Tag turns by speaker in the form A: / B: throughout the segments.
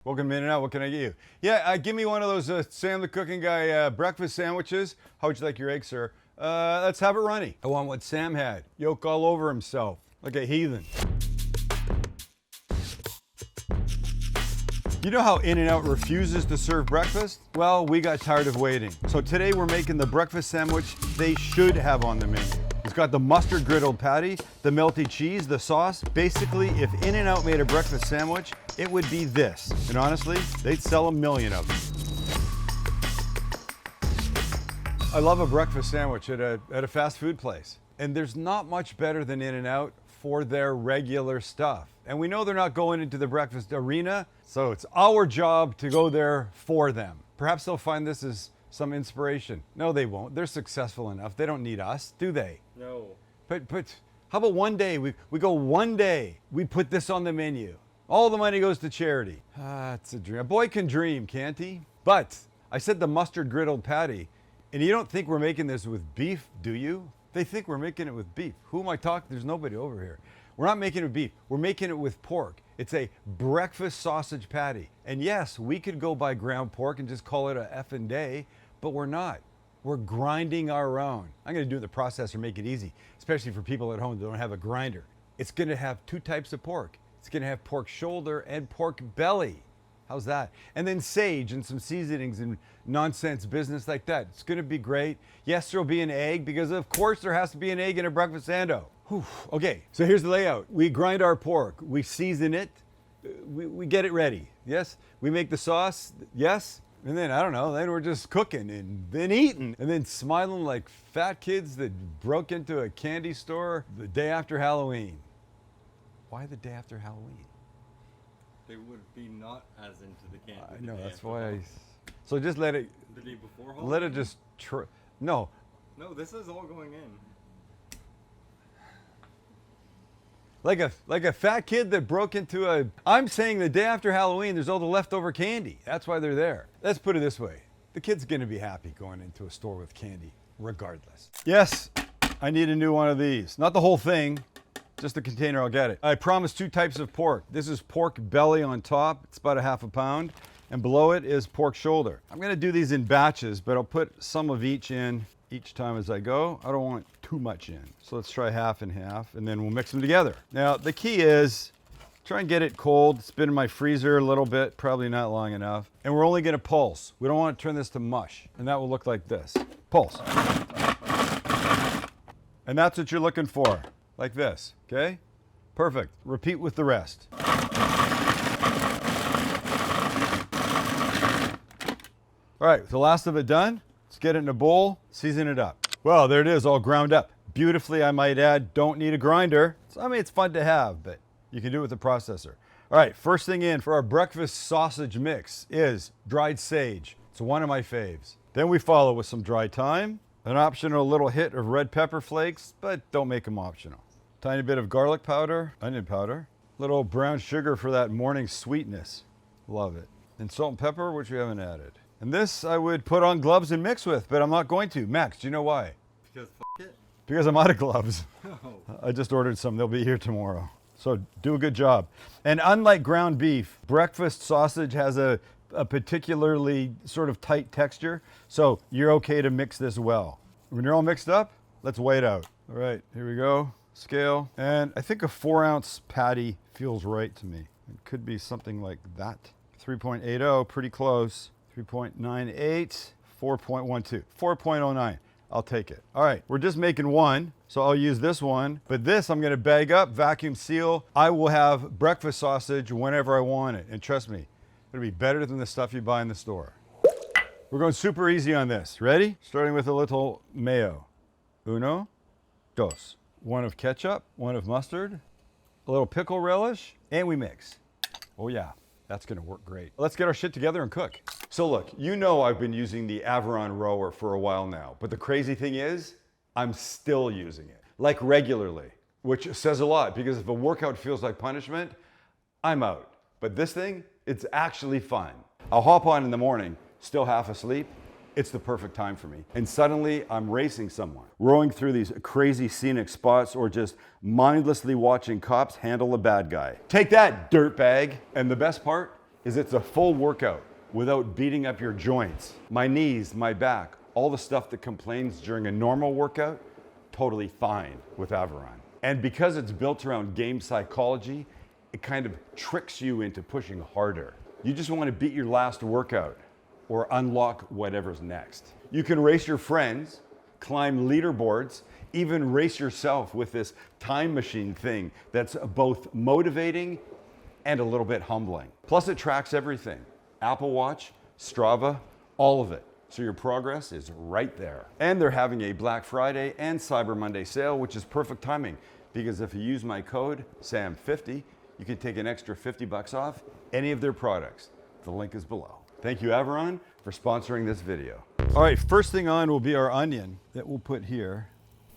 A: Welcome in and out. What can I get you? Yeah, give me one of those Sam the Cooking Guy breakfast sandwiches. How would you like your egg, sir? Let's have it runny. I want what Sam had. Yolk all over himself, like a heathen. You know how In-N-Out refuses to serve breakfast? Well, we got tired of waiting. So today we're making the breakfast sandwich they should have on the menu. It's got the mustard griddled patty, the melty cheese, the sauce. Basically, if In-N-Out made a breakfast sandwich, it would be this. And honestly, they'd sell 1 million of them. I love a breakfast sandwich at a fast food place. And there's not much better than In-N-Out for their regular stuff. And we know they're not going into the breakfast arena, so it's our job to go there for them. Perhaps they'll find this as some inspiration. No, they won't. They're successful enough. They don't need us, do they?
B: No.
A: But how about one day, we go one day, we put this on the menu. All the money goes to charity. It's a dream. A boy can dream, can't he? But I said the mustard griddled patty, and you don't think we're making this with beef, do you? They think we're making it with beef. Who am I talking? There's nobody over here. We're not making it with beef. We're making it with pork. It's a breakfast sausage patty. And yes, we could go buy ground pork and just call it a effing day, but we're not. We're grinding our own. I'm gonna do the processor, make it easy, especially for people at home that don't have a grinder. It's gonna have 2 types of pork. It's gonna have pork shoulder and pork belly. How's that? And then sage and some seasonings and nonsense business like that. It's gonna be great. Yes, there'll be an egg because of course there has to be an egg in a breakfast sando. Whew. Okay, so here's the layout. We grind our pork, we season it, we get it ready. Yes, we make the sauce, yes. And then, I don't know, then we're just cooking and then eating and then smiling like fat kids that broke into a candy store the day after Halloween. Why the day after Halloween?
B: They would be not as into the candy.
A: I know, that's why so just let it.
B: The day before Halloween?
A: Let it just. No.
B: No, this is all going in.
A: Like a fat kid that broke into a. I'm saying the day after Halloween, there's all the leftover candy. That's why they're there. Let's put it this way: the kid's gonna be happy going into a store with candy, regardless. Yes, I need a new one of these. Not the whole thing. Just the container, I'll get it. I promised 2 types of pork. This is pork belly on top. It's about a ½ pound. And below it is pork shoulder. I'm gonna do these in batches, but I'll put some of each in each time as I go. I don't want too much in. So let's try half and half, and then we'll mix them together. Now, the key is try and get it cold. It's been in my freezer a little bit, probably not long enough. And we're only gonna pulse. We don't want to turn this to mush. And that will look like this. Pulse. And that's what you're looking for. Like this, okay? Perfect. Repeat with the rest. All right, with the last of it done, let's get it in a bowl, season it up. Well, there it is, all ground up. Beautifully, I might add, don't need a grinder. So, I mean, it's fun to have, but you can do it with the processor. All right, first thing in for our breakfast sausage mix is dried sage. It's one of my faves. Then we follow with some dry thyme, an optional little hit of red pepper flakes, but don't make them optional. Tiny bit of garlic powder, onion powder, little brown sugar for that morning sweetness. Love it. And salt and pepper, which we haven't added. And this I would put on gloves and mix with, but I'm not going to. Max, do you know why?
B: Because it.
A: Because I'm out of gloves.
B: Oh.
A: I just ordered some. They'll be here tomorrow. So do a good job. And unlike ground beef, breakfast sausage has a particularly sort of tight texture. So you're okay to mix this well. When you're all mixed up, let's weigh it out. All right, here we go. Scale. And I think a 4-ounce patty feels right to me. It could be something like that. 3.80, pretty close. 3.98, 4.12, 4.09. I'll take it. All right, we're just making one, so I'll use this one. But this I'm gonna bag up, vacuum seal. I will have breakfast sausage whenever I want it. And trust me, it'll be better than the stuff you buy in the store. We're going super easy on this. Ready? Starting with a little mayo. Uno, dos. 1 of ketchup, 1 of mustard, a little pickle relish, and we mix. Oh yeah, that's gonna work great. Let's get our shit together and cook. So look, you know I've been using the Averon rower for a while now, but the crazy thing is, I'm still using it, like regularly, which says a lot because if a workout feels like punishment, I'm out. But this thing, it's actually fun. I'll hop on in the morning, still half asleep. It's the perfect time for me. And suddenly I'm racing someone, rowing through these crazy scenic spots or just mindlessly watching cops handle a bad guy. Take that, dirtbag. And the best part, is it's a full workout without beating up your joints. My knees, my back, all the stuff that complains during a normal workout, totally fine with Avaron. And because it's built around game psychology, it kind of tricks you into pushing harder. You just want to beat your last workout or unlock whatever's next. You can race your friends, climb leaderboards, even race yourself with this time machine thing that's both motivating and a little bit humbling. Plus it tracks everything. Apple Watch, Strava, all of it. So your progress is right there. And they're having a Black Friday and Cyber Monday sale, which is perfect timing because if you use my code SAM50, you can take an extra 50 bucks off any of their products. The link is below. Thank you, Avaron, for sponsoring this video. All right, first thing on will be our onion that we'll put here.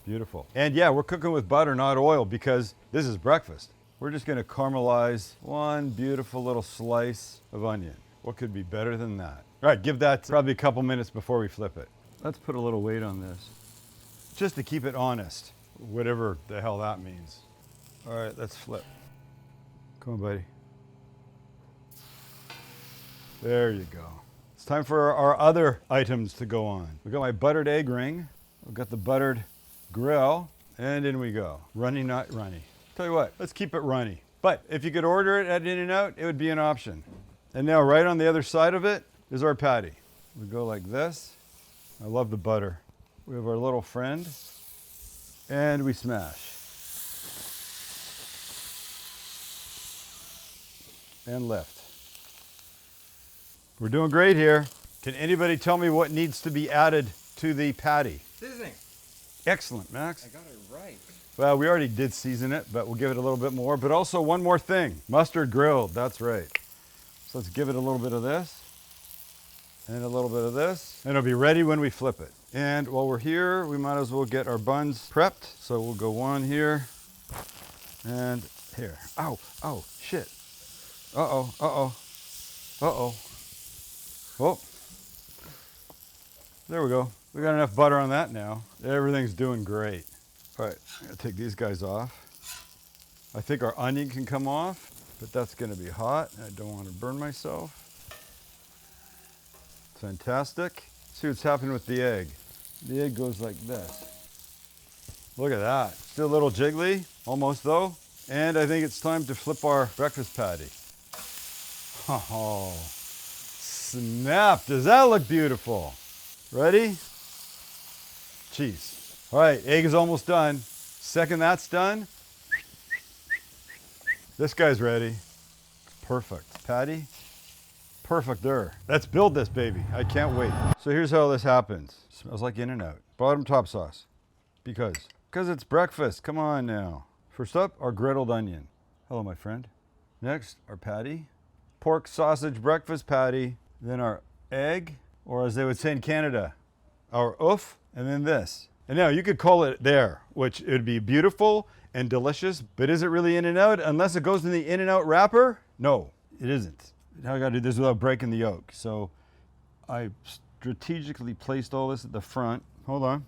A: Beautiful. And yeah, we're cooking with butter, not oil, because this is breakfast. We're just gonna caramelize one beautiful little slice of onion. What could be better than that? All right, give that probably a couple minutes before we flip it. Let's put a little weight on this, just to keep it honest, whatever the hell that means. All right, let's flip. Come on, buddy. There you go. It's time for our other items to go on. We've got my buttered egg ring. We've got the buttered grill, and in we go. Runny, not runny. Tell you what, let's keep it runny. But if you could order it at In-N-Out, it would be an option. And now right on the other side of it is our patty. We go like this. I love the butter. We have our little friend, and we smash. And lift. We're doing great here. Can anybody tell me what needs to be added to the patty?
B: Seasoning.
A: Excellent, Max.
B: I got it right.
A: Well, we already did season it, but we'll give it a little bit more. But also one more thing, mustard grilled, that's right. So let's give it a little bit of this and a little bit of this, and it'll be ready when we flip it. And while we're here, we might as well get our buns prepped. So we'll go one here and here. Ow, oh, shit. Uh-oh, uh-oh, uh-oh. Oh, there we go. We got enough butter on that now. Everything's doing great. All right, I'm gonna take these guys off. I think our onion can come off, but that's gonna be hot. I don't want to burn myself. Fantastic. See what's happening with the egg. The egg goes like this. Look at that. Still a little jiggly, almost though. And I think it's time to flip our breakfast patty. Oh, snap. Does that look beautiful? Ready? Cheese. All right, egg is almost done. Second that's done, this guy's ready. Perfect. Patty, perfect-er. Let's build this baby. I can't wait. So here's how this happens. Smells like In-N-Out. Bottom top sauce. Because it's breakfast. Come on now. First up, our griddled onion. Hello, my friend. Next, our patty. Pork sausage breakfast patty. Then our egg, or as they would say in Canada, our oof, and then this. And now you could call it there, which it would be beautiful and delicious, but is it really In-N-Out unless it goes in the In-N-Out wrapper? No, it isn't. Now I gotta do this without breaking the yolk. So I strategically placed all this at the front. Hold on.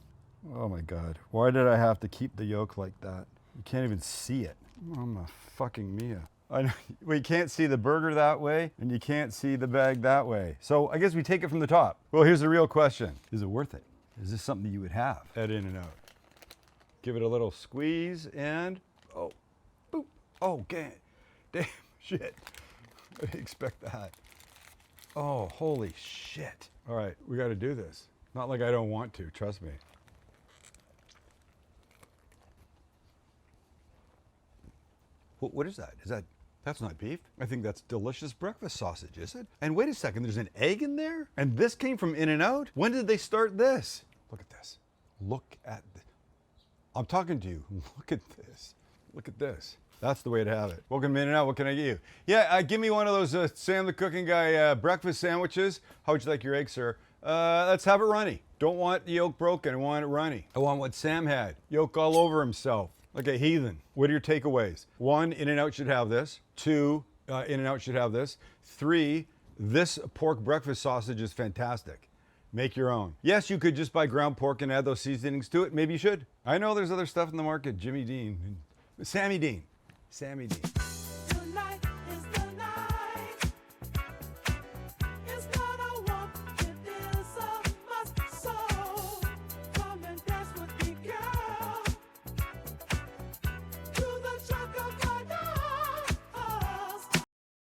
A: Oh my God, why did I have to keep the yolk like that? You can't even see it. Mamma fucking mia. I know, we can't see the burger that way, and you can't see the bag that way. So I guess we take it from the top. Well, here's the real question. Is it worth it? Is this something you would have at In-N-Out? Give it a little squeeze and, oh, boop. Oh, damn, shit. I didn't expect that. Oh, holy shit. All right, we gotta do this. Not like I don't want to, trust me. What is that? That's not beef. I think that's delicious breakfast sausage, is it? And wait a second, there's an egg in there? And this came from In-N-Out? When did they start this? Look at this. Look at this. I'm talking to you. Look at this. Look at this. That's the way to have it. Welcome to In-N-Out. What can I get you? Yeah, give me one of those Sam the Cooking Guy breakfast sandwiches. How would you like your egg, sir? Let's have it runny. Don't want the yolk broken. I want it runny. I want what Sam had. Yolk all over himself. Like a heathen. What are your takeaways? 1, In-N-Out should have this. 2, In-N-Out should have this. 3, this pork breakfast sausage is fantastic. Make your own. Yes, you could just buy ground pork and add those seasonings to it. Maybe you should. I know there's other stuff in the market. Jimmy Dean. Sammy Dean. Sammy Dean.